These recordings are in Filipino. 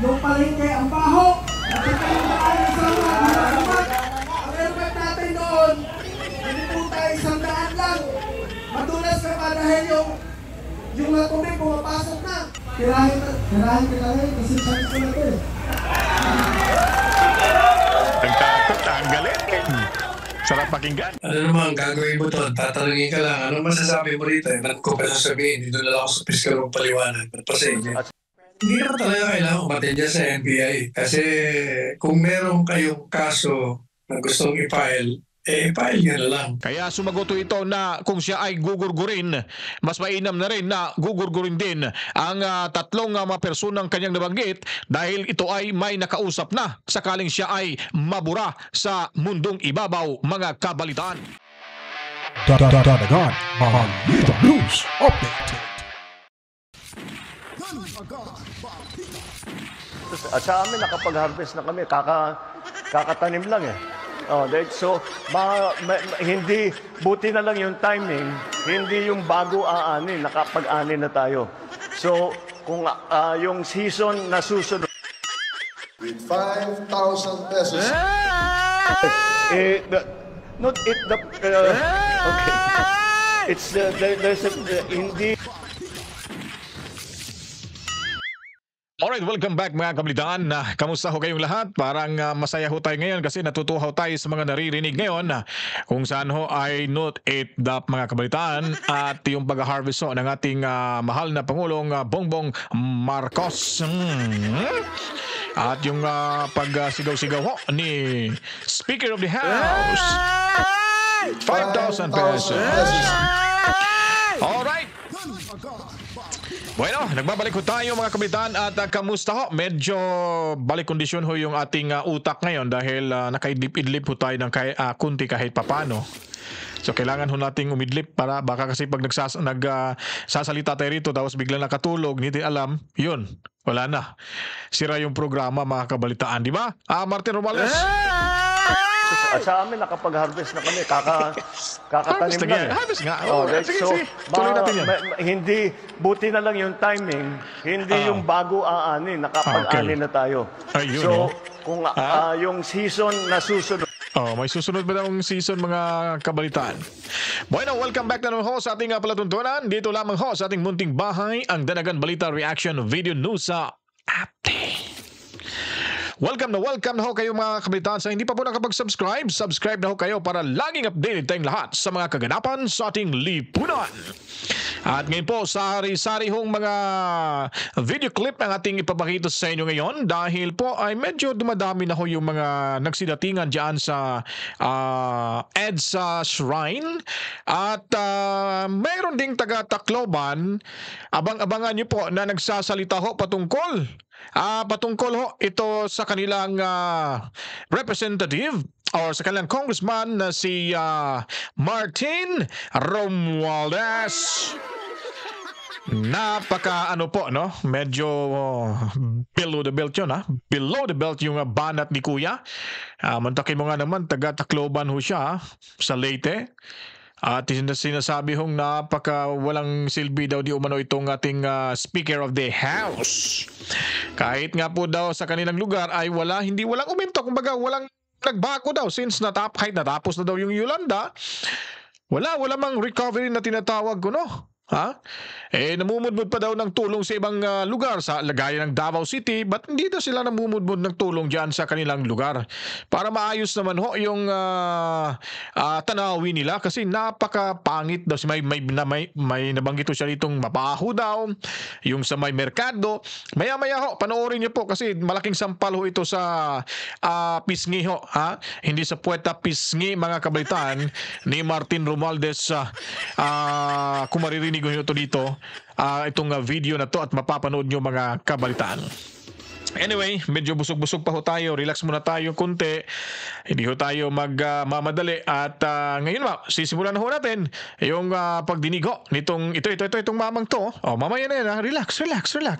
Yung palengke ang baho. At saka yung daan sa mga harapan. Ang airport natin doon, hindi po tayo 100 lang. Madulas ka pa dahil yung tubig pumapasok na. Tirahin ka lang kasi chance ko na ito eh. Nagtakot, ang galing. Sarap pakinggan. Ano naman, gagawin mo to? Tatanungin ka lang. Ano masasabi mo dito? Alam ko pa sasabihin. Dito na lang ako sa piskal ng paliwanag. Pasensya. Hindi naman talaga kailangan umatin dyan sa NBI. Kasi kung meron kayong kaso na gustong i-file, file nyo na lang. Kaya sumagot ito na kung siya ay gugurgurin, mas mainam na rin na gugurgurin din ang tatlong mga personang kanyang nabanggit dahil ito ay may nakausap na sakaling siya ay mabura sa mundong ibabaw, mga kabalitaan. Dadagan, Balita News Update. At sa amin, nakapag-harvest na kami, kakatanim lang eh. So, hindi, buti na lang yung timing, hindi yung bago aanin, nakapag-anin na tayo. So, kung yung season na susunod, with 5,000 pesos. okay. It's, there's a, hindi. Alright, welcome back mga kabalitaan. Kamusta ho kayong lahat? Parang masaya ho tayo ngayon kasi natutuhaw tayo sa mga naririnig ngayon kung saan ho ay Note 8 DAP mga kabalitaan at yung pag-harvest ho ng ating mahal na Pangulong Bongbong Marcos. At yung pagsigaw-sigaw ho ni Speaker of the House. 5,000 pesos. Alright. Bueno, nagbabalik ho tayo mga kabalitaan at kamusta ho? Medyo balik kondisyon ho yung ating utak ngayon dahil nakaidlip-idlip ho tayo ng kunti kahit papano. So kailangan ho nating umidlip para baka kasi pag nagsasalita tayo rito tapos bigla nakatulog, hindi alam, yun, wala na. Sira yung programa mga kabalitaan, di ba? Martin Romales? At sa amin, nakapag-harvest na kami, kakatanim lang eh. Harvest nga. Sige, So, sige. Tuloy natin yan. Hindi, buti na lang yung timing, hindi yung bago aanin, nakapag-anin na tayo. Ayun, so, kung yung season na susunod, may susunod ba daw season mga kabalitaan? Bueno, welcome back na naman ho sa ating palatuntunan. Dito lamang ho sa ating munting bahay, ang Danagan Balita Reaction Video News sa Update. Welcome na ho kayo mga kabalitaan. Sa hindi pa po nakapag-subscribe, subscribe na ho kayo para laging updated tayong lahat sa mga kaganapan sa ating lipunan. At ngayon po, sari-sari hong mga video clip ang ating ipapakita sa inyo ngayon dahil po ay medyo dumadami na ho yung mga nagsidatingan dyan sa EDSA Shrine at mayroon ding taga-Tacloban. Abang-abangan nyo po na nagsasalita ho patungkol ho ito sa kanilang representative or sa kanilang congressman na si Martin Romualdez. Napaka po no, medyo below the belt yun below the belt yung banat ni kuya. Mantakin mo nga naman taga Tacloban ho siya sa Leyte. At sinasabi hong napaka walang silbi daw di umano itong ating Speaker of the House. Kahit nga po daw sa kanilang lugar ay walang uminto, kumbaga walang nagbako daw since kahit natapos na daw yung Yolanda. Wala mang recovery na tinatawag ko no. Namumudmud pa daw ng tulong sa ibang lugar sa lagayan ng Davao City, but hindi daw sila namumudmud ng tulong diyan sa kanilang lugar para maayos naman ho yung tanawin nila kasi napakapangit daw. May nabanggit siya ditong mabaho daw yung sa may merkado. Maya-maya ho, panoorin niyo po kasi malaking sampal ho ito sa pisngi ho, hindi sa puweta pisngi mga kabalitaan ni Martin Romualdez. Kung maririnig nyo ito dito, itong video na to at mapapanood nyo mga kabalitaan. Anyway, medyo busog-busog pa ho tayo. Relax muna tayo konti. Hindi ho tayo magmamadali. At ngayon sisimulan na ho natin yung pagdinig ho nitong itong mamang to. Mamaya na yan. Relax.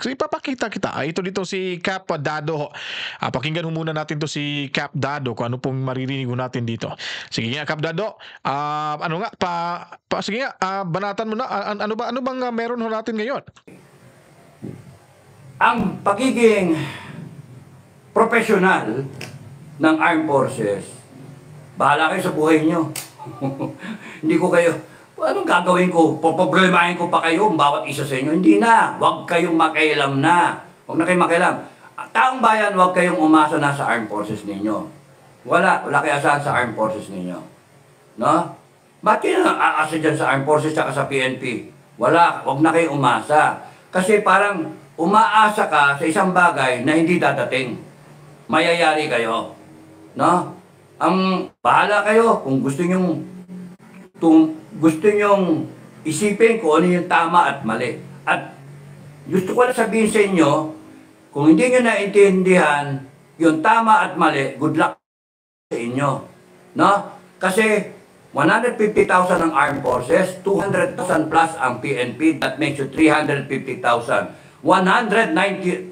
Ipapakita kita. Ito dito si Cap Dado ho. Pakinggan ho muna natin to si Cap Dado kung ano pong maririnig ho natin dito. Sige nga Cap Dado. Sige nga, banatan mo na. Ano bang meron ho natin ngayon? Ang pagiging professional ng Armed Forces, bahala kayo sa buhay nyo. Hindi ko kayo, anong gagawin ko? Poproblemahin ko pa kayo, bawat isa sa inyo. Hindi na. Huwag kayong makialam na. Huwag na kayong makialam. Taong bayan, huwag kayong umasa na sa Armed Forces ninyo. Wala kayo asahan sa Armed Forces ninyo. No? Ba't kayo aasa dyan sa Armed Forces at sa PNP? Wala, huwag na kayong umasa. Kasi parang umaasa ka sa isang bagay na hindi dadating. Mayayari kayo. No? Ang bahala kayo kung gusto nyong isipin kung ano yung tama at mali. At gusto ko lang sabihin sa inyo, kung hindi nyo naintindihan yung tama at mali, good luck sa inyo. No? Kasi 150,000 ang Armed Forces, 200,000 plus ang PNP, that makes you 350,000. 119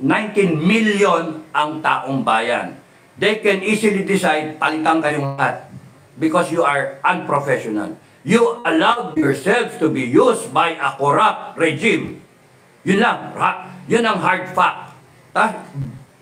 million ang taong bayan. They can easily decide, palitan kayong lahat because you are unprofessional. You allowed yourselves to be used by a corrupt regime. Yun lang, yun ang hard fact.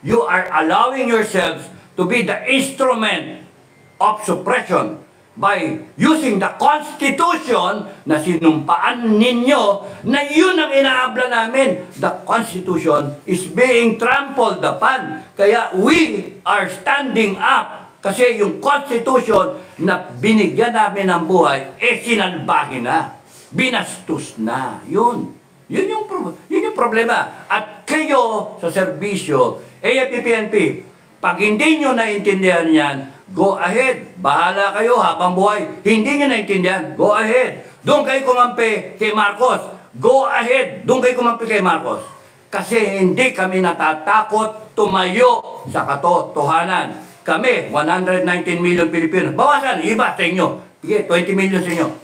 You are allowing yourselves to be the instrument of suppression by using the Constitution na sinumpaan ninyo na yun ang inaabla namin. The Constitution is being trampled upon. Kaya we are standing up kasi yung Constitution na binigyan namin ng buhay, sinalbahin na. Binastos na. Yun yung problema. At kayo sa serbisyo, AFP-PNP, pag hindi nyo naintindihan yan, go ahead. Bahala kayo habang buhay. Hindi nyo naintindihan, go ahead. Doon kayo kumampi kay Marcos. Go ahead. Doon kayo kumampi kay Marcos. Kasi hindi kami natatakot tumayo sa katotohanan. Kami, 119 million Pilipino. Bawasan, iba sa inyo. Sige, 20 million sa inyo.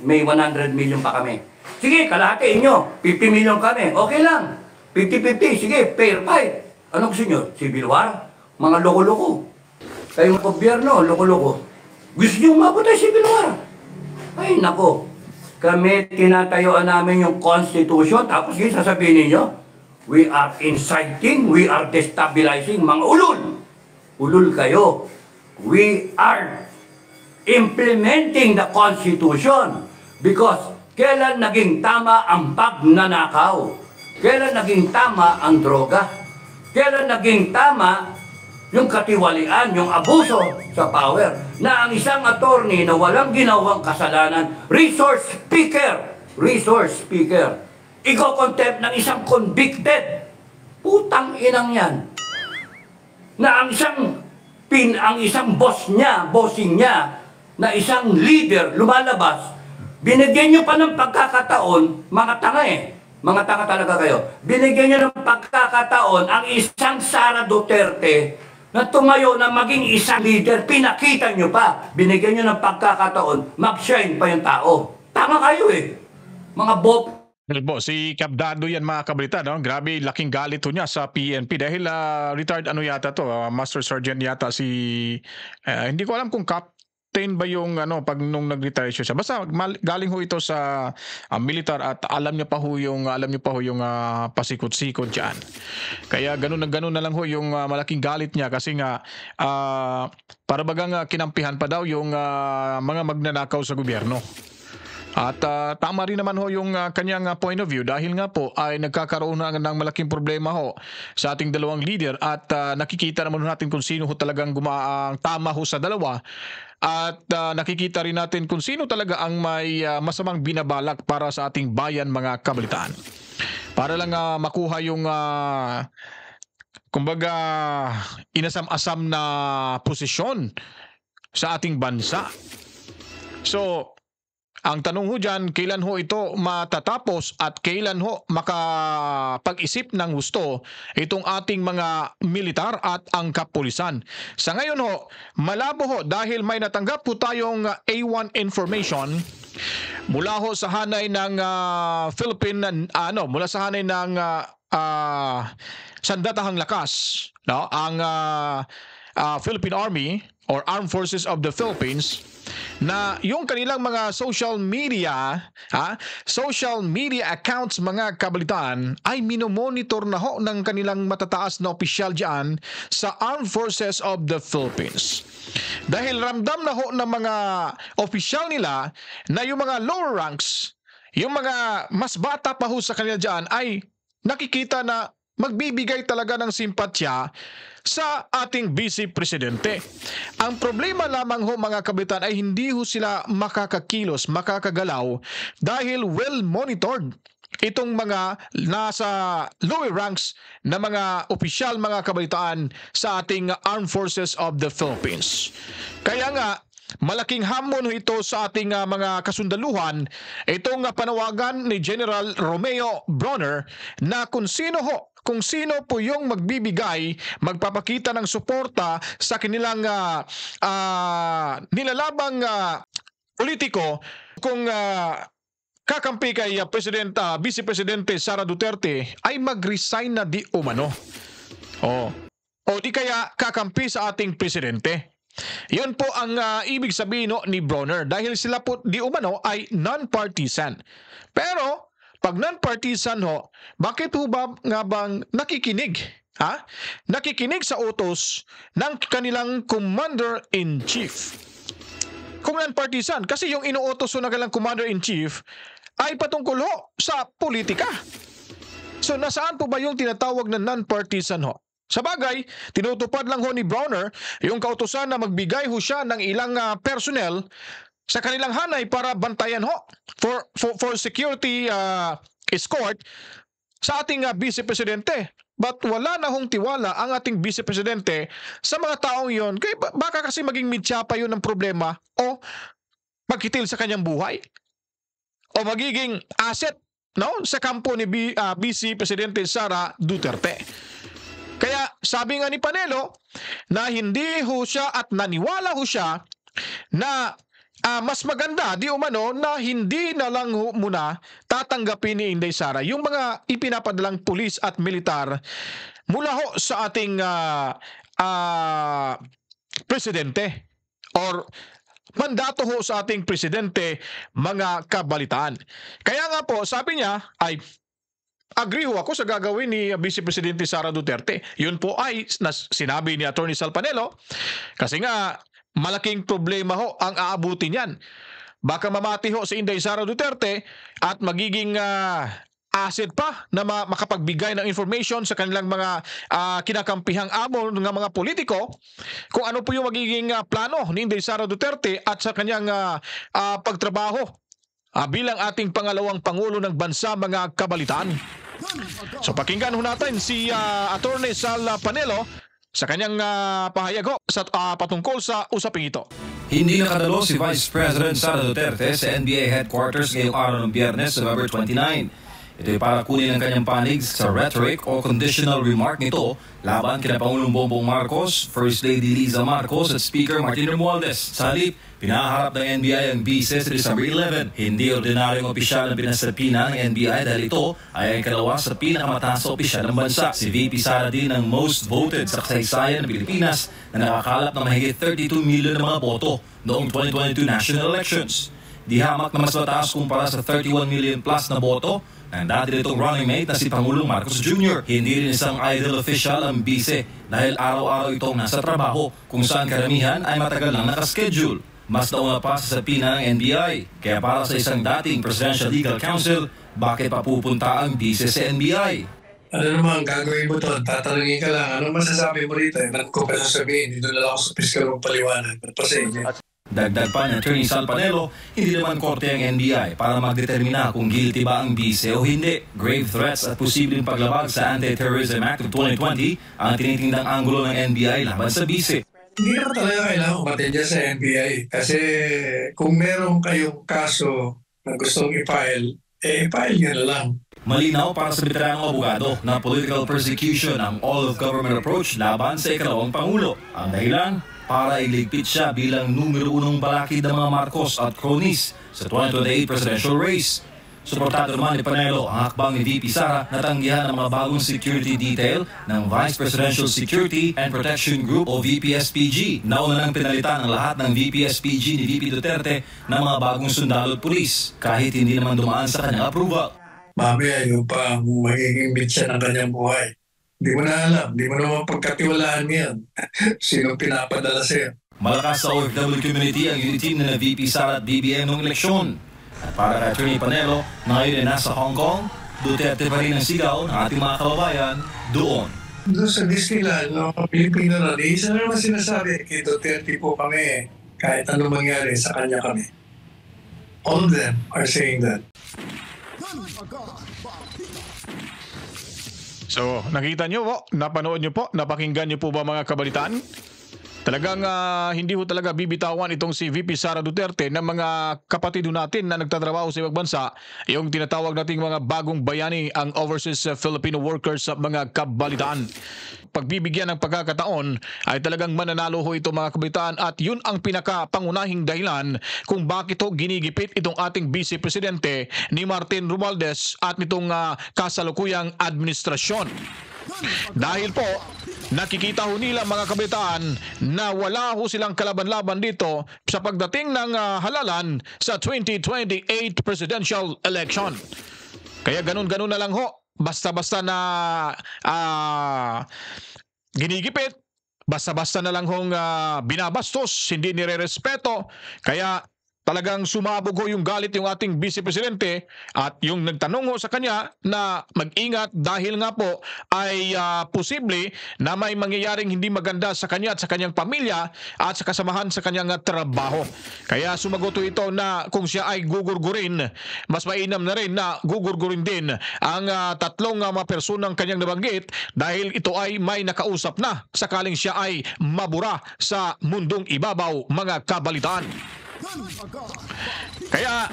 May 100 million pa kami. Sige, kalahati inyo. 50 million kami. Okay lang. 50-50. Sige, fair fight. Ano gusto nyo? Civil war? Mga loko-loko. Kayong gobyerno, loko-loko. Gusto nyo maputay civil war? Ay, nako. Kami, tinatayuan namin yung Constitution. Tapos yung sasabihin ninyo, we are inciting, we are destabilizing. Mga ulul. Ulul kayo. We are implementing the Constitution. Because kailan naging tama ang pagnanakaw? Kailan naging tama ang droga? Kailan naging tama yung katiwalian, yung abuso sa power? Na ang isang attorney na walang ginawang kasalanan, resource speaker, iko-contempt ng isang convicted. Putang inang yan. Na ang isang bossing niya, na isang leader lumalabas, binigyan nyo pa ng pagkakataon, mga tanga mga tanga talaga kayo, binigyan nyo ng pagkakataon ang isang Sara Duterte na tumayo na maging isang leader, pinakita nyo pa, binigyan nyo ng pagkakataon, mag-shine pa yung tao. Tanga kayo mga bot. Si Kabdado yan mga kabalita, no? Grabe, laking galit niya sa PNP dahil retired yata to, Master Sergeant yata hindi ko alam kung captain ba yung pag nung nag-retire siya. Basta galing ho ito sa militar at alam niya pa ho yung pasikot-sikot diyan. Kaya ganun na lang ho yung malaking galit niya kasi nga para bagang kinampihan pa daw yung mga magnanakaw sa gobyerno. At tama rin naman ho yung kanyang point of view dahil nga po ay nagkakaroon ng malaking problema ho sa ating dalawang leader at nakikita naman natin kung sino ho talagang tama ho sa dalawa at nakikita rin natin kung sino talaga ang may masamang binabalak para sa ating bayan mga kabalitaan. Para lang makuha yung kumbaga inasam-asam na posisyon sa ating bansa. So ang tanong ho dyan, kailan ho ito matatapos at kailan ho makapag-isip ng gusto itong ating mga militar at ang kapulisan. Sa ngayon ho, malabo ho dahil may natanggap po tayong A1 information mula ho sa hanay ng mula sa hanay ng Sandatahang Lakas, no? Philippine Army or Armed Forces of the Philippines na yung kanilang mga social media accounts, mga kabalitaan, ay minomonitor na ho ng kanilang matataas na opisyal dyan sa Armed Forces of the Philippines. Dahil ramdam na ho ng mga opisyal nila na yung mga lower ranks, yung mga mas bata pa ho sa kanila dyan, ay nakikita na magbibigay talaga ng simpatya sa ating Vice Presidente. Ang problema lamang ho, mga kabitan, ay hindi ho sila makakakilos, makakagalaw dahil well monitored itong mga nasa lower ranks na mga opisyal, mga kabalitaan sa ating Armed Forces of the Philippines. Kaya nga, malaking hamon ito sa ating mga kasundaluhan, itong panawagan ni General Romeo Brawner na kung sino po yung magbibigay, magpapakita ng suporta sa kanilang nilalabang politiko kung kakampi kay Vice Presidente Sara Duterte ay mag-resign na di umano. O di kaya kakampi sa ating presidente. Yun po ang ibig sabihin ni Brawner dahil sila po di umano ay non-partisan. Pero pag non-partisan ho, bakit ho ba nga bang nakikinig? Nakikinig sa utos ng kanilang Commander-in-Chief. Kung non-partisan, kasi yung inuutos ng kanilang Commander-in-Chief ay patungkol ho sa politika. So nasaan po ba yung tinatawag na non-partisan ho? Sa bagay, tinutupad lang ho ni Brawner yung kautusan na magbigay ho siya ng ilang personnel sa kanilang hanay para bantayan ho for security escort sa ating Vice Presidente. But wala na hong tiwala ang ating Vice Presidente sa mga taong yon. Kaya baka kasi maging mitya pa yun ng problema o magkitil sa kanyang buhay o magiging asset sa kampo ni Vice Presidente Sara Duterte. Kaya sabi nga ni Panelo na hindi ho siya at naniwala ho siya na mas maganda di umano na hindi na lang muna tatanggapin ni Inday Sara yung mga ipinapadalang pulis at militar mula ho sa ating presidente or mandato ho sa ating presidente, mga kabalitaan. Kaya nga po sabi niya ay agree ho ako sa gagawin ni Vice Presidente Sara Duterte. Yun po ay sinabi ni Attorney Sal Panelo kasi nga malaking problema ho ang aabutin yan. Baka mamati ho si Inday Sara Duterte at magiging asset pa na makapagbigay ng information sa kanilang mga kinakampihang amo ng mga politiko kung ano po yung magiging plano ni Inday Sara Duterte at sa kanyang pagtrabaho bilang ating pangalawang Pangulo ng bansa, mga kabalitaan. So pakinggan ho natin si Attorney Sal Panelo sa kanyang pahayag ho sa patungkol sa usaping ito. Hindi nakadalo si Vice President Sara Duterte sa NBI headquarters ngayong araw ng Biyernes, November 29. Ito ay para kunin ang kanyang panig sa rhetoric o conditional remark nito laban kina Pangulong Bongbong Marcos, First Lady Liza Marcos at Speaker Martin Romualdez. Sa halip, pinaharap ng NBI ang vice sa December 11. Hindi ordinaryong opisyal ang pinasapina ng NBI dahil ito ay ang kalawa sa pinakamataas na opisyal ng bansa. Si VP Sara din ang most voted sa kasaysayan ng Pilipinas na nakakalap ng mahigit 32 million na mga boto noong 2022 national elections. Di hamak na mas mataas kumpara sa 31 million plus na boto ng dati nitong running mate na si Pangulong Marcos Jr. Hindi rin isang idle official ang bise dahil araw-araw itong nasa trabaho kung saan karamihan ay matagal lang nakaschedule. Mas nauna pa sa sapina ng NBI. Kaya para sa isang dating Presidential Legal Counsel, bakit papupunta ang bise sa NBI? Ano naman, gagawin mo to? Tatanungin ka lang, ano masasabi mo rito? Ba't ko pa sasabihin? Dito na lang ako sa piskal mong paliwanag. Dagdag pa ni Attorney Sal Panelo, hindi naman korte ang NBI para magdetermina kung guilty ba ang bise o hindi. Grave threats at posibleng paglabag sa Anti-Terrorism Act of 2020 ang tinitindang anggulo ng NBI laban sa bise. Hindi naman talaga kailangan umatin dyan sa NBI kasi kung meron kayong kaso na gustong i-file, i-file nyo na lang. Malinaw para sa veteranong abogado na political persecution ang all-of-government approach laban sa ikalawang Pangulo. Ang dahilan, para iligpit siya bilang numero 1 balakid ng mga Marcos at cronies sa 2028 presidential race. Suportado naman ni Panelo ang hakbang ni VP Sara na tanggihan ang mga bagong security detail ng Vice Presidential Security and Protection Group o VPSPG. Nauna nang pinalitan ang lahat ng VPSPG ni VP Duterte ng mga bagong sundalo at pulis kahit hindi naman dumaan sa kanyang approval. Mamaya yung pa magiging bitsa ng kanyang buhay. Hindi mo na alam, hindi mo naman pagkatiwalaan yan. Sino pinapadala sa'yo? Malakas sa OFW community ang unity team na VP Sara at BBM noong eleksyon. At para kay Atty. Panelo na ngayon ay nasa Hong Kong, Duterte pa rin ang sigaw ng ating mga kababayan doon. Doon sa Disneyland, no, Pilipino na rin, isa na naman sinasabi, kay Duterte po kami, kahit ano mangyari sa kanya kami. All of them are saying that. So, nakita nyo po, napanood nyo po, napakinggan nyo po ba mga kabalitaan? Talagang hindi ho talaga bibitawan itong si VP Sara Duterte ng mga kapatid natin na nagtatrabaho sa ibang bansa, yung tinatawag nating mga bagong bayani, ang overseas Filipino workers sa mga kabalitaan. Pagbibigyan ng pagkakataon ay talagang mananalo ho ito mga kabalitaan at yun ang pinakapangunahing dahilan kung bakit ho ginigipit itong ating Vice Presidente ni Martin Romualdez at nitong kasalukuyang administrasyon. Dahil po, nakikita ho nila mga kabalitaan na wala ho silang kalaban-laban dito sa pagdating ng halalan sa 2028 presidential election. Kaya ganun-ganun na lang ho. Basta-basta na ginigipit, basta-basta na lang hong binabastos, hindi nire-respeto. Kaya talagang sumabog ho yung galit yung ating Vice Presidente at yung nagtanong ho sa kanya na mag-ingat dahil nga po ay posible na may mangyayaring hindi maganda sa kanya at sa kanyang pamilya at sa kasamahan sa kanyang trabaho. Kaya sumagot ho ito na kung siya ay gugurgurin, mas mainam na rin na gugurgurin din ang tatlong mga personang kanyang nabanggit dahil ito ay may nakausap na sakaling siya ay mabura sa mundong ibabaw mga kabalitaan. Kaya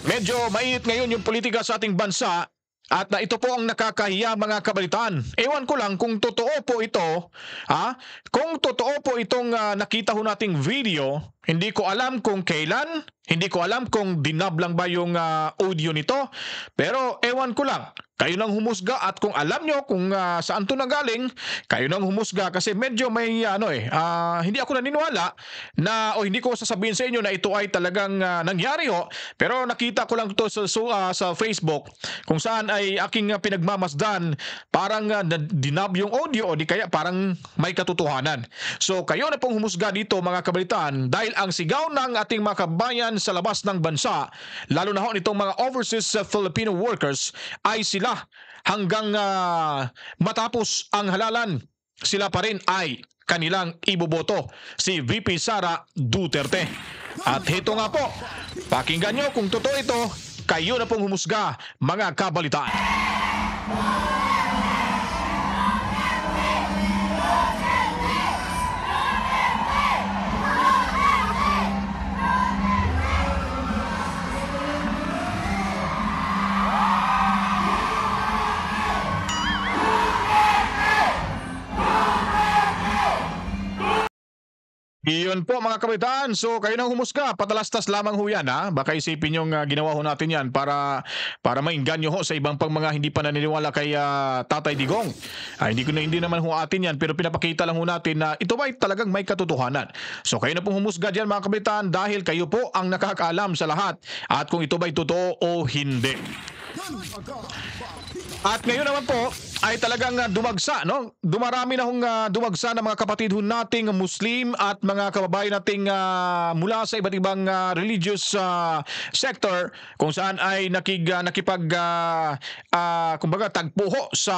medyo mainit ngayon yung politika sa ating bansa at ito po ang nakakahiya mga kabalitaan. Ewan ko lang kung totoo po ito, kung totoo po itong nakita ho nating video, hindi ko alam kung kailan, hindi ko alam kung dinab lang ba yung audio nito, pero ewan ko lang. Kayo nang humusga at kung alam nyo kung saan to nanggaling, kayo nang humusga kasi medyo may hindi ako naniniwala na hindi ko sasabihin sa inyo na ito ay talagang nangyari ho, pero nakita ko lang ito sa Facebook kung saan ay aking pinagmamasdan parang dinab yung audio o di kaya parang may katotohanan. So kayo na pong humusga dito mga kabalitaan dahil ang sigaw ng ating mga kabayan sa labas ng bansa, lalo na ho nitong mga overseas Filipino workers ay sila hanggang matapos ang halalan, sila pa rin ay kanilang iboboto, si VP Sara Duterte. At ito nga po, pakinggan nyo kung totoo ito, kayo na pong humusga mga kabalitaan. Iyon po mga kabalitaan. So kayo nang humusga, patalastas lamang ho yan Baka isipin yung ginawa ho natin yan para mainganyo ho sa ibang pang mga hindi pa naniniwala kay Tatay Digong. Hindi naman ho atin yan pero pinapakita lang ho natin na ito ba ay talagang may katotohanan. So kayo na pong humusga dyan mga kabalitaan dahil kayo po ang nakakaalam sa lahat at kung ito ba ay totoo o hindi. At ngayon naman po ay talagang dumagsa, Dumarami na hong dumagsa ng mga kapatid ho nating Muslim at mga kababayan nating mula sa iba't ibang religious sector kung saan ay kumbaga tagpo ho sa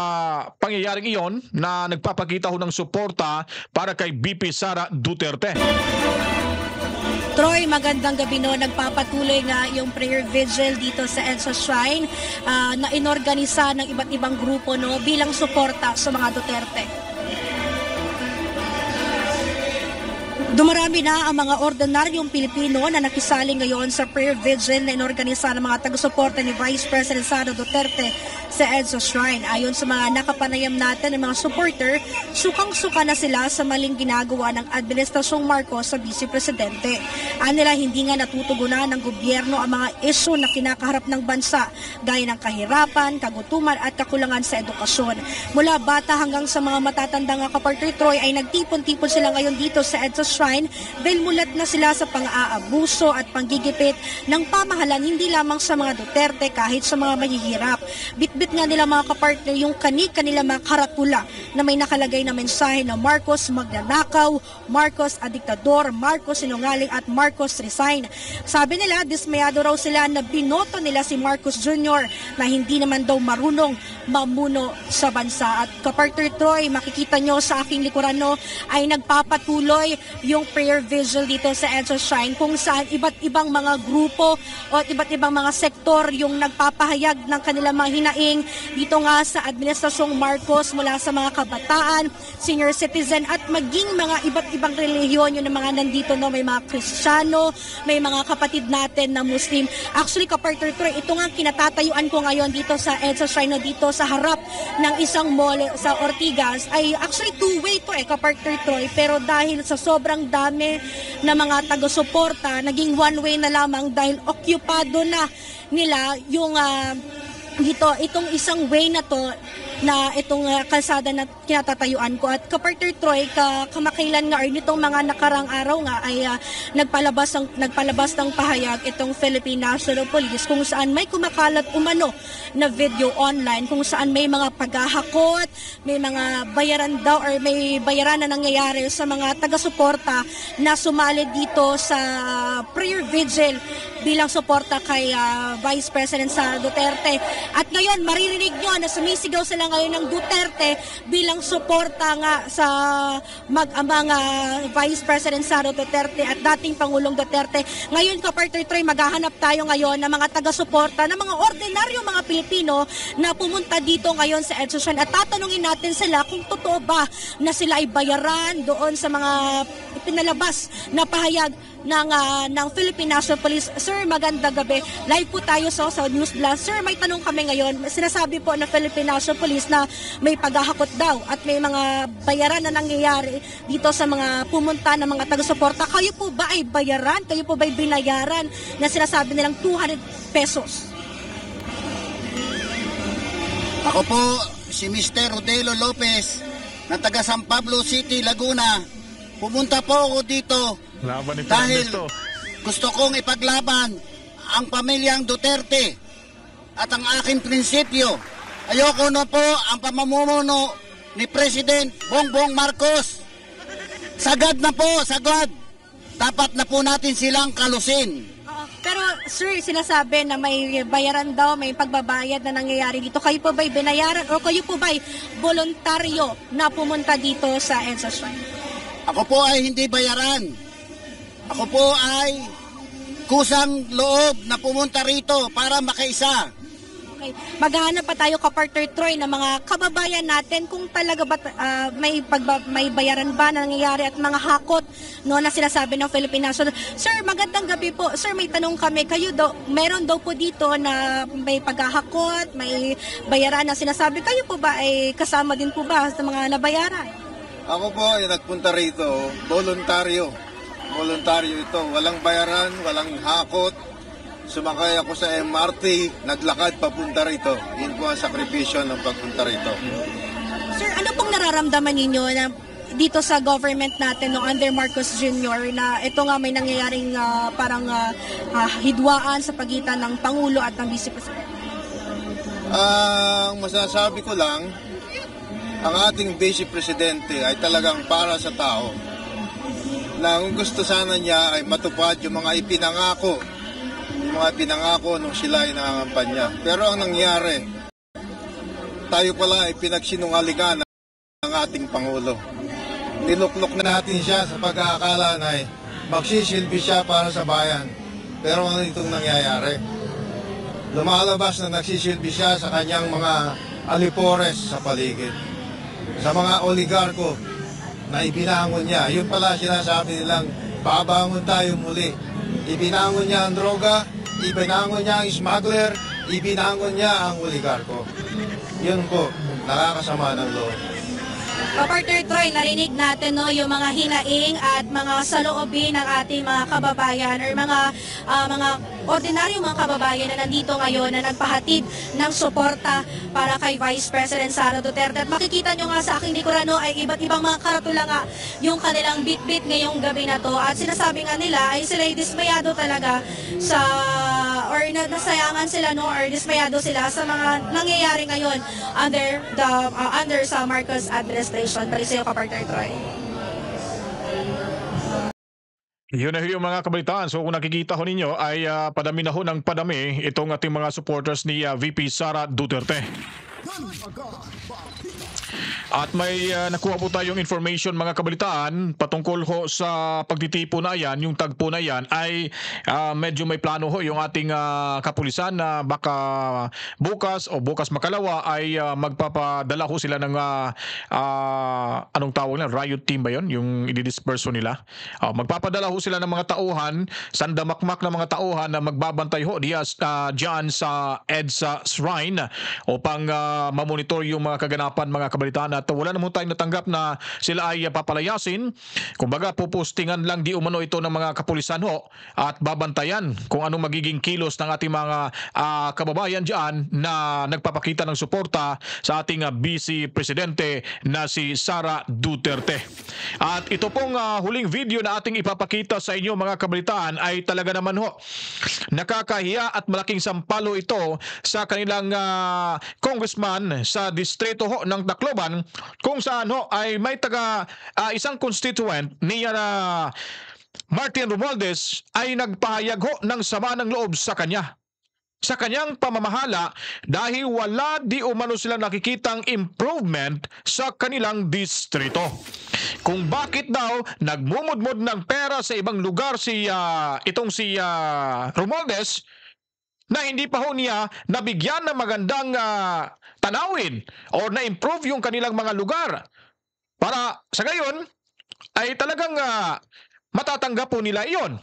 pangyayaring iyon na nagpapakita ho ng suporta para kay VP Sara Duterte. Troy, magandang gabi no. Nagpapatuloy nga yung prayer vigil dito sa EDSA Shrine na inorganisa ng iba't ibang grupo bilang suporta sa mga Duterte. Dumarami na ang mga ordinaryong Pilipino na nakisali ngayon sa prayer vigil na inorganisa ng mga taga-suporta ni Vice President Sara Duterte sa EDSA Shrine. Ayon sa mga nakapanayam natin ng mga supporter, sukang-suka na sila sa maling ginagawa ng Administrasyong Marcos sa Vice Presidente. Anila hindi nga natutugunan ng gobyerno ang mga isyu na kinakaharap ng bansa, gaya ng kahirapan, kagutuman at kakulangan sa edukasyon. Mula bata hanggang sa mga matatandang kapartner Troy ay nagtipon-tipon sila ngayon dito sa EDSA Shrine dahil mulat na sila sa pang-aabuso at panggigipit ng pamahalaan hindi lamang sa mga Duterte kahit sa mga mahihirap. Bitbit nga nila mga kapartner yung kanila mga karatula na may nakalagay na mensahe na Marcos magnanakaw, Marcos adiktador, Marcos sinungaling at Marcos resign. Sabi nila, dismayado raw sila na binoto nila si Marcos Jr. na hindi naman daw marunong mamuno sa bansa. At kapartner Troy, makikita nyo sa aking likuran ay nagpapatuloy yung prayer vigil dito sa EDSA Shrine kung saan iba't ibang mga grupo o iba't ibang mga sektor yung nagpapahayag ng kanilang mga hinaing dito nga sa Administrasyong Marcos mula sa mga kabataan, senior citizen at maging mga iba't ibang relihiyon yung mga nandito may mga Kristiyano, may mga kapatid natin na Muslim. Actually, kapartner Troy, ito nga kinatatayuan ko ngayon dito sa EDSA Shrine dito sa harap ng isang mall sa Ortigas ay actually two-way to kapartner Troy, pero dahil sa sobrang dami na mga taga-suporta, naging one-way na lamang dahil occupado na nila yung dito, itong isang way na to na itong kalsada na kinatatayuan ko. At kapartner Troy, kamakailan nga or nitong mga nakarang araw nga ay nagpalabas ng pahayag itong Philippine National Police kung saan may kumakalat umano na video online kung saan may mga paghahakot, may mga bayaran daw or may bayaran na nangyayari sa mga taga-suporta na sumali dito sa prayer vigil bilang suporta kay Vice President Sara Duterte. At ngayon, maririnig nyo na sumisigaw sila ngayon ng Duterte bilang suporta nga sa mag-amang Vice President Sara Duterte at dating Pangulong Duterte. Ngayon, kapartner Troy, maghahanap tayo ngayon ng mga taga-suporta, ng mga ordinaryong mga Pilipino na pumunta dito ngayon sa EDSA Shrine at tatanungin natin sila kung totoo ba na sila ay bayaran doon sa mga ipinalabas na pahayag ng Philippine National Police. Sir, magandang gabi. Live po tayo sa News Blast. Sir, may tanong kami ngayon. Sinasabi po ng Philippine National Police na may paghahakot daw at may mga bayaran na nangyayari dito sa mga pumunta ng mga taga-suporta. Kayo po ba ay bayaran? Kayo po ba ay binayaran na sinasabi nilang 200 pesos? Ako po si Mr. Rodelo Lopez ng taga San Pablo City, Laguna. Pumunta po ako dito dahil gusto kong ipaglaban ang pamilyang Duterte at ang aking prinsipyo. Ayoko na po ang pamumuno ni President Bongbong Marcos. Sagad na po, sagad. Dapat na po natin silang kalusin. Pero sir, sinasabi na may bayaran daw, may pagbabayad na nangyayari dito. Kayo po ba'y binayaran o kayo po ba'y voluntaryo na pumunta dito sa EDSA Shrine? Ako po ay hindi bayaran. Ako po ay kusang loob na pumunta rito para makaisa. Okay. Maghahanap pa tayo, kapartner Troy, ng mga kababayan natin kung talaga ba may bayaran ba na nangyayari at mga hakot na sinasabi ng Philippine National. Sir, magandang gabi po. Sir, may tanong kami. Kayo meron daw po dito na may paghahakot, may bayaran na sinasabi. Kayo po ba ay kasama din po ba sa mga nabayaran? Ako po ay nagpunta rito, voluntaryo. Voluntaryo ito. Walang bayaran, walang hakot. Sumakay ako sa MRT, naglakad papunta rito. Yun po ang sakripisyo ng pagpunta rito. Sir, ano pong nararamdaman ninyo na dito sa government natin under Marcos Jr. na ito nga may nangyayaring parang hidwaan sa pagitan ng Pangulo at ng Vice President? Ang masasabi ko lang, ang ating Vice Presidente ay talagang para sa tao. Na kung gusto sana niya ay matupad yung mga ipinangako. Yung mga pinangako nung sila ay nangangampanya. Pero ang nangyari, tayo pala ay pinagsinungalingan ng ating Pangulo. Niluklok na natin siya sa pag-aakala na magsisilbi siya para sa bayan. Pero ano itong nangyayari? Lumalabas na nagsisilbi siya sa kanyang mga alipores sa paligid. Sa mga oligarko na ibinangon niya. Yun pala sinasabi nilang babangon tayo muli. Ibinangon niya ang droga, ibinangon niya ang smuggler, ibinangon niya ang oligarko. Yun po, nakakasama ng loob. Partner Troy, narinig natin no, yung mga hinaing at mga saloobin ng ating mga kababayan or mga ordinaryong mga kababayan na nandito ngayon na nagpahatid ng suporta para kay Vice President Sara Duterte. At makikita nyo nga sa aking likuran no, ay iba't ibang mga karatula nga yung kanilang bit-bit ngayong gabi na to. At sinasabi nga nila ay sila ay dismayado talaga sa or nasayangan sila no or dismayado sila sa mga nangyayari ngayon under sa Marcos administration. Balik sa'yo, Partner Troy. Yun na yung mga kabalitaan. So kung nakikita ho ninyo ay padami na ho ng padami itong ating mga supporters ni VP Sara Duterte. At may nakuha po tayong information mga kabalitaan patungkol ho sa pagtitipo na yan, yung tagpo na yan ay medyo may plano ho yung ating kapulisan na baka bukas o bukas makalawa ay magpapadala ho sila ng anong tawag na riot team ba yun? Yung i-disperse nila. Magpapadala ho sila ng mga tauhan, sandamakmak na mga tauhan na magbabantay ho diyan sa EDSA Shrine upang mamonitor yung mga kaganapan mga kabalitaan. At wala naman tayong natanggap na sila ay papalayasin. Kumbaga pupostingan lang di umano ito ng mga kapulisan ho at babantayan kung anong magiging kilos ng ating mga kababayan dyan na nagpapakita ng suporta sa ating Vice Presidente na si Sara Duterte. At ito pong huling video na ating ipapakita sa inyo mga kabalitaan ay talaga naman ho nakakahiya at malaking sampalo ito sa kanilang congressman sa distrito ho ng Tacloban kung saan ho ay may isang constituent niya na Martin Romualdez ay nagpahayag ho ng sama ng loob sa kanyang pamamahala dahil wala di umano silang nakikitang improvement sa kanilang distrito. Kung bakit daw nagmumudmod ng pera sa ibang lugar si Romualdez na hindi pa ho niya nabigyan ng magandang tanawin o na-improve yung kanilang mga lugar. Para sa gayon ay talagang matatanggap po nila iyon.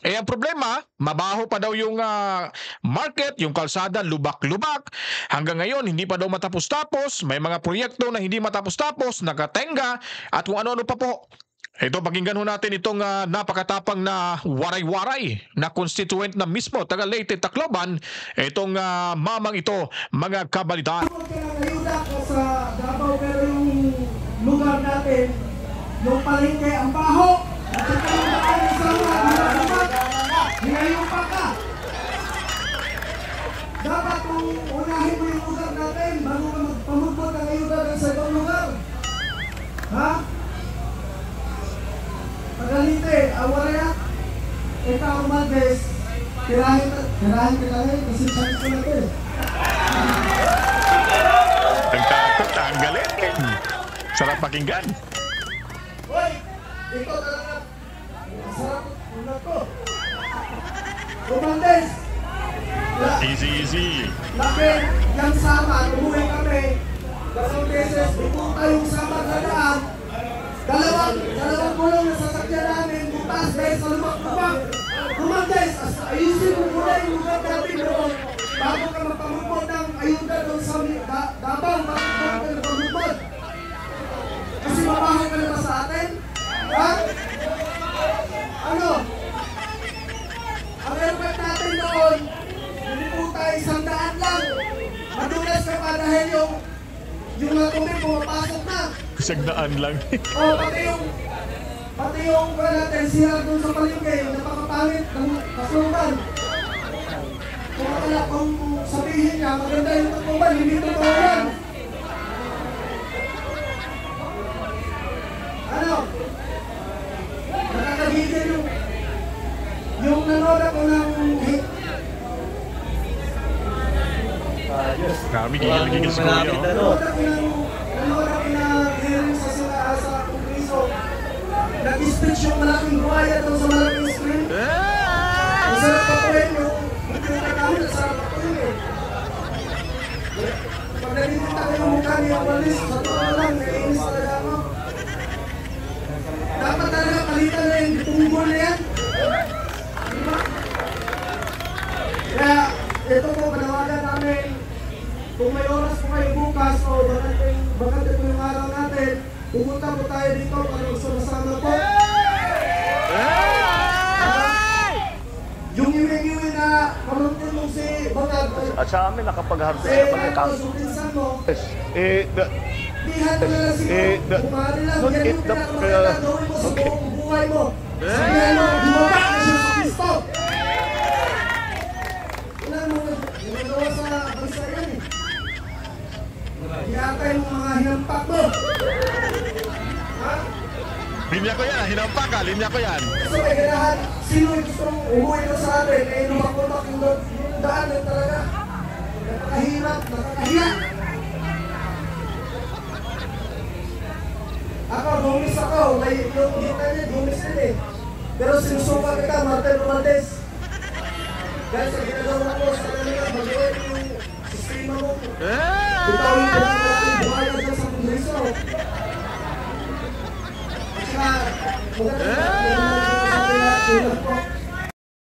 Ang problema, mabaho pa daw yung market, yung kalsada, lubak-lubak. Hanggang ngayon, hindi pa daw matapos-tapos. May mga proyekto na hindi matapos-tapos, nakatenga, at kung ano-ano pa po. Ito, pakinggan ho natin itong napakatapang na waray-waray na constituent na mismo, taga Leyte, Tacloban. Itong mamang ito, mga kabalitaan. Ayuda ko sa Davao, pero yung lugar natin, yung palengke, ang baho, at saka yung daan sa ngayon pa ka. Dapat kung unahin mo yung lugar natin, bago ka magpamugpot ng ayuda sa ibang lugar. Ha? Pagalite, awaraya, ikaw Romualdez, tirahin ka kasi chance ko na ito eh. Nagtakot, ang galit. Sarap pakinggan. Hoy, ikaw talaga. Sarap ulat ko. Romualdez. Easy. Laki, yung sama, umuwi kami. Dasong beses, ipunta yung sama na daan. Dalawang gulong na sasakyan namin, butas dahil sa lumak-lumak. Romualdez, ayusin mo muna yung lugar natin doon. Bago ka magpamugpod ng ayuda doon sa Davao, bago ka magpamugpod. Kasi mabaho ka na ba sa atin? Ha? Ano? Ang airport natin doon, hindi po tayo 100 lang. Madulas ka pa dahil yung mga tubig pumapasok na. Sagdaan lang. Pati yung natin siya doon sa palengke, napakapangit ng Tacloban. Kung sabihin niya, maganda yung Tacloban, hindi totoo yan. Ano? Nakakagigil yung nanood ako ng Kami gigil sa kuya. nanood ako ng hearing sa Kongreso. Nag-speech yung malaking buhaya doon sa malaking screen. Masarap pa po yun yung kami, masarap pa po yun eh. Pag nalilita ko yung mukha niya, walis, sa totoo lang, naiinis talaga ako. Dapat talaga palitan na yung tunggol na yan. Diba? Kaya, ito po, panawagan namin, kung may oras po kayo bukas, pumunta po tayo dito para magsama-sama po. Yung iwi-iwi na pamangkin mo si Bangag. At sa amin nakapag-harvest Eh, na kami. tapos yung pinsan mo. Lihat mo na lang siguro. Kumari lang. Ganyan yung pinakamaganda gawin mo sa buong buhay mo. Sabihan mo, bumaba na siya sa pisto. Wala mo ginagawa sa bansa yan eh. Yata yung mga hinampak mo. Ha? Linya ko yan, hinampak ka, linya ko yan. So may ganahan, sino yung gustong umuwi na sa atin? Eh, lumak-lumak yung daan na talaga. Nakakahirap, nakakahiya. Ako, gumis ako. May yung kita niya, gumis din eh. Pero sinusuka kita, Martin Romaldes. Dahil sa ginagawa ko sa kanila, mag-iwan yung sistema mo. Ikaw yung pinakalaking buhaya dyan sa Kongreso.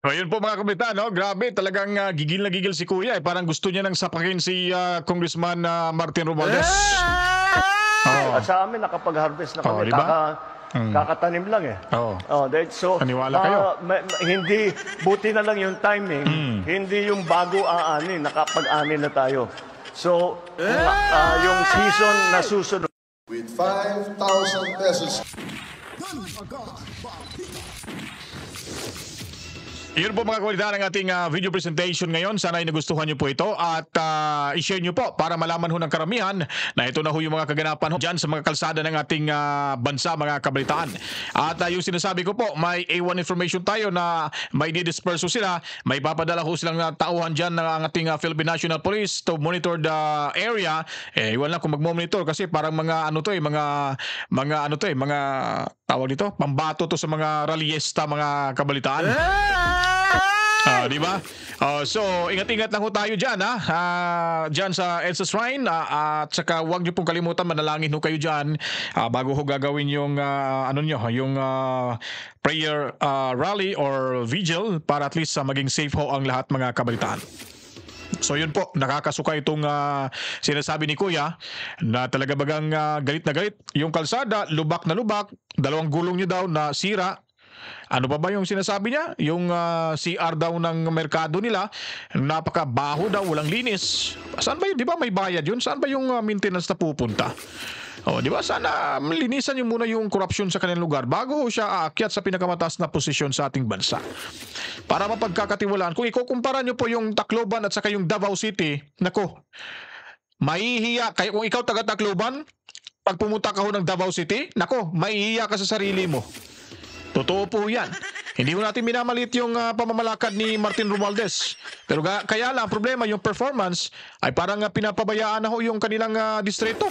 Ayun po mga kabitan, no? Grabe, talagang gigil na gigil si Kuya. Parang gusto niya nang sapakin si Congressman Martin Romualdez. At sa amin nakapag-harvest na kami. Diba? Kakatanim lang eh. So, paniwala kayo. Hindi, buti na lang yung timing. Hindi yung bago aanin, nakapag-anin na tayo. So, yung season na susunod. With 5,000 pesos. Iyon po mga kwalidad ng ating video presentation ngayon. Sana ay nagustuhan nyo po ito at i-share nyo po para malaman ho ng karamihan na ito na ho yung mga kaganapan ho dyan sa mga kalsada ng ating bansa, mga kabalitaan. At yung sinasabi ko po, may A1 information tayo na may didisperse sila. May papadala ho silang tauhan dyan ng ating Philippine National Police to monitor the area. Iwan lang kung mag-monitor kasi parang mga tawag dito, pambato to sa mga rallyesta, mga kabalitaan. Di ba? So, ingat-ingat lang ho tayo dyan, dyan sa EDSA Shrine. At saka huwag niyo pong kalimutan, manalangin ho kayo dyan bago ho gagawin yung, yung prayer rally or vigil para at least maging safe ho ang lahat, mga kabalitaan. So yun po, nakakasuka itong sinasabi ni Kuya na talaga bagang galit na galit. Yung kalsada, lubak na lubak, dalawang gulong niya daw na sira. Ano pa ba yung sinasabi niya? Yung CR daw ng merkado nila, napakabaho daw, walang linis. Saan ba yun? Di ba may bayad yun? Saan ba yung maintenance na pupunta? Di ba? Sana linisan niyo muna yung korupsyon sa kanilang lugar bago siya aakyat sa pinakamataas na posisyon sa ating bansa. Para mapagkakatiwalaan. Kung ikukumpara niyo po yung Tacloban at saka yung Davao City, nako, mahihiya. Kung ikaw taga Tacloban, pag pumunta ka ho ng Davao City, nako, mahihiya ka sa sarili mo. Totoo po yan. Hindi mo natin minamalit yung pamamalakad ni Martin Romualdez. Pero kaya lang, problema, yung performance ay parang pinapabayaan na ho yung kanilang distrito.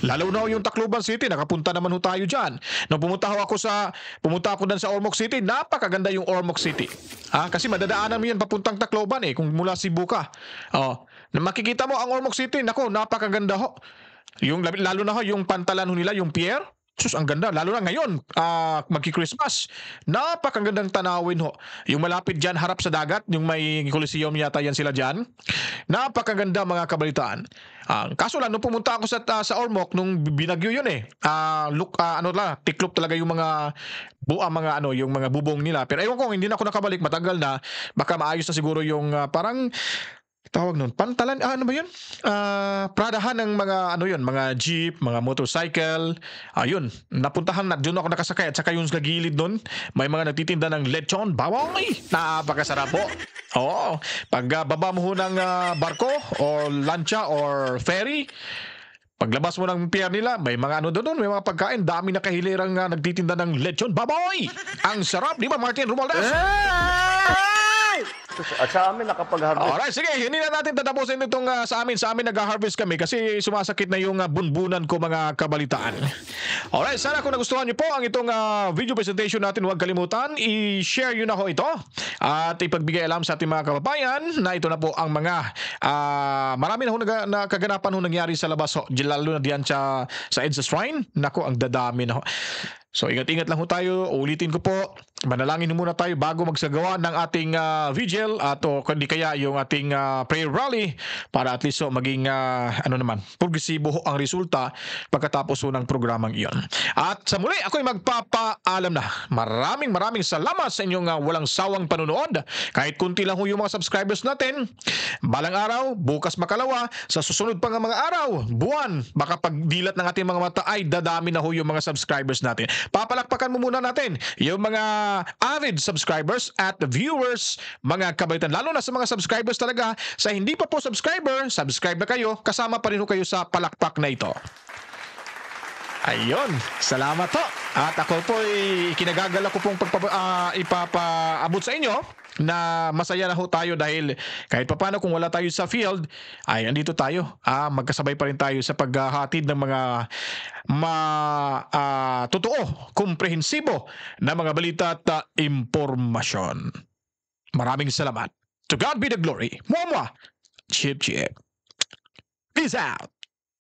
Lalo na ho yung Tacloban City, nakapunta naman ho tayo dyan. Nung pumunta ako dan sa Ormoc City, napakaganda yung Ormoc City. Kasi madadaanan mo yan papuntang Tacloban kung mula Cebu ka. Makikita mo ang Ormoc City, nako, napakaganda ho. Lalo na ho yung pantalan ho nila, yung pier. Sus, ang ganda. Lalo na ngayon, magki-Christmas. Napakagandang tanawin ho. Yung malapit dyan, harap sa dagat, yung may Coliseum yata yan sila dyan. Napakaganda, mga kabalitaan. Kaso lang, nung pumunta ako sa Ormoc, nung binagyo yun tiklop talaga yung mga yung mga bubong nila. Pero ewan ko, hindi na ako nakabalik, matagal na. Baka maayos na siguro yung parang tawag nun, pantalan, ano ba yun? Pradahan ng mga jeep, mga motorcycle. Ayun, napuntahan na, doon ako nakasakay. At saka yung sa gilid nun, may mga nagtitinda ng lechon, bawoy. Napakasarap po. Oo, pag baba mo ng barko, or lancha, or ferry, paglabas mo ng pier nila, may mga doon, may mga pagkain, dami na kahilirang nagtitinda ng lechon, baboy! Ang sarap, di ba, Martin Romualdez? At sa amin nakapag-harvest. Alright, sige, hindi na natin tatapusin itong sa amin nag-harvest kami kasi sumasakit na yung bunbunan ko, mga kabalitaan. Alright, sana kung nagustuhan niyo po ang itong video presentation natin, huwag kalimutan, i-share yun ako ito at ipagbigay alam sa ating mga kababayan na ito na po ang mga marami na kaganapan nangyari sa labas, lalo na diyan sa EDSA Shrine. Nako, ang dadami na ho. So ingat-ingat lang ho tayo. Ulitin ko po, manalangin muna tayo bago magsagawa ng ating vigil at o kundi kaya yung ating prayer rally para at least maging progresibo ho ang resulta pagkatapos ho ng programang iyon. At sa muli, ako'y magpapaalam na. Maraming salamat sa inyong walang sawang panunood. Kahit kunti lang ho yung mga subscribers natin. Balang araw, bukas makalawa, sa susunod pa nga mga araw, buwan, baka pagdilat ng ating mga mata ay dadami na ho yung mga subscribers natin. Papalakpakan mo muna natin yung mga avid subscribers at viewers, mga kabaitan, lalo na sa mga subscribers talaga. Sa hindi pa po subscriber, subscribe na kayo, kasama pa rin ho kayo sa palakpak na ito. Ayun, salamat po. At ako po kinagagala ko pong ipapaabot sa inyo na masaya na ho tayo dahil kahit papano kung wala tayo sa field ay andito tayo. Magkasabay pa rin tayo sa paghahatid ng mga totoo, komprehensibo na mga balita at impormasyon. Maraming salamat. To God be the glory. Mwah mwah. Chip chip. Peace out.